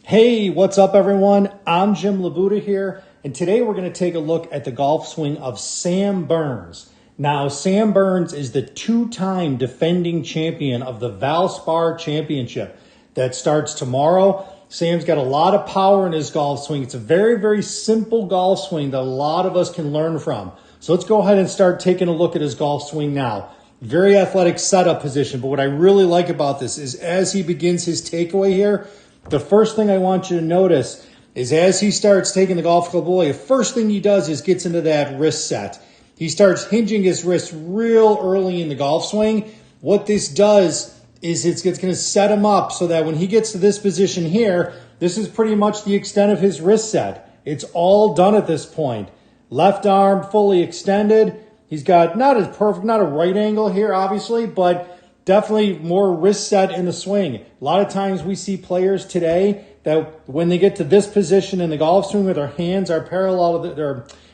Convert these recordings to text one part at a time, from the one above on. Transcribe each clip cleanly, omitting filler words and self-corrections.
Hey, what's up everyone? I'm Jim LaBuda here, and today we're going to take a look at the golf swing of Sam Burns. Now, Sam Burns is the two-time defending champion of the Valspar Championship that starts tomorrow. Sam's got a lot of power in his golf swing. It's a very, very simple golf swing that a lot of us can learn from. So let's go ahead and start taking a look at his golf swing now. Very athletic setup position, but what I really like about this is as he begins his takeaway here, the first thing I want you to notice is as he starts taking the golf club away, the first thing he does is gets into that wrist set. He starts hinging his wrist real early in the golf swing. What this does is it's going to set him up so that when he gets to this position here, this is pretty much the extent of his wrist set. It's all done at this point. Left arm fully extended. He's got not as perfect, not a right angle here, obviously, but definitely more wrist set in the swing. A lot of times we see players today that when they get to this position in the golf swing where their hands are parallel,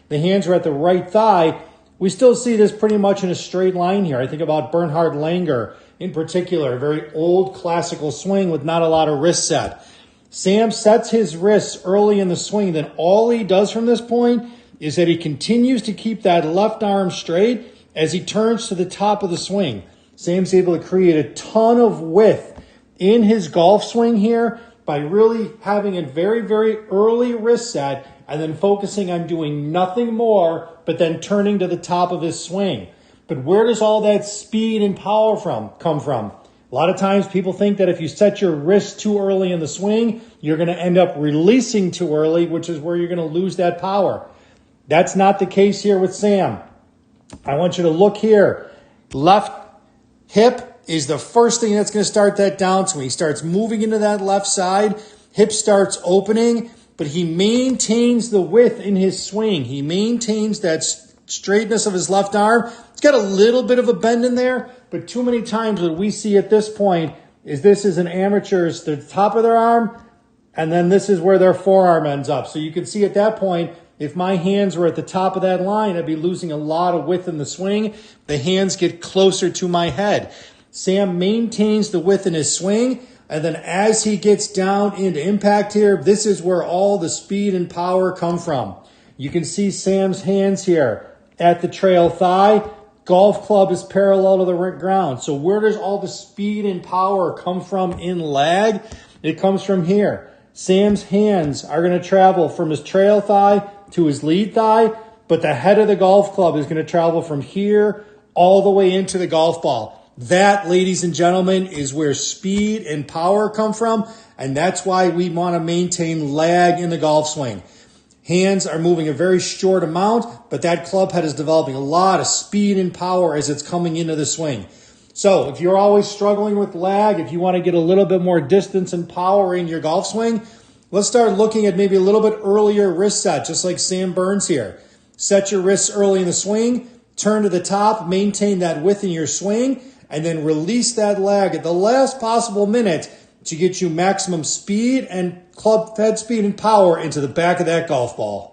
the hands are at the right thigh, we still see this pretty much in a straight line here. I think about Bernhard Langer in particular, a very old classical swing with not a lot of wrist set. Sam sets his wrists early in the swing, then all he does from this point is that he continues to keep that left arm straight as he turns to the top of the swing. Sam's able to create a ton of width in his golf swing here by really having a very, very early wrist set and then focusing on doing nothing more but then turning to the top of his swing. But where does all that speed and power come from? A lot of times people think that if you set your wrist too early in the swing, you're going to end up releasing too early, which is where you're going to lose that power. That's not the case here with Sam. I want you to look here. Left hip is the first thing that's going to start that downswing. He starts moving into that left side. Hip starts opening, but he maintains the width in his swing. He maintains that straightness of his left arm. It's got a little bit of a bend in there, but too many times what we see at this point is this is an amateur's, the top of their arm, and then this is where their forearm ends up. So you can see at that point, if my hands were at the top of that line, I'd be losing a lot of width in the swing. The hands get closer to my head. Sam maintains the width in his swing, and then as he gets down into impact here, this is where all the speed and power come from. You can see Sam's hands here at the trail thigh. Golf club is parallel to the ground. So where does all the speed and power come from in lag? It comes from here. Sam's hands are going to travel from his trail thigh to his lead thigh, but the head of the golf club is going to travel from here all the way into the golf ball. That, ladies and gentlemen, is where speed and power come from, and that's why we want to maintain lag in the golf swing. Hands are moving a very short amount, but that club head is developing a lot of speed and power as it's coming into the swing. So if you're always struggling with lag, if you want to get a little bit more distance and power in your golf swing, let's start looking at maybe a little bit earlier wrist set, just like Sam Burns here. Set your wrists early in the swing, turn to the top, maintain that width in your swing, and then release that lag at the last possible minute to get you maximum speed and club head speed and power into the back of that golf ball.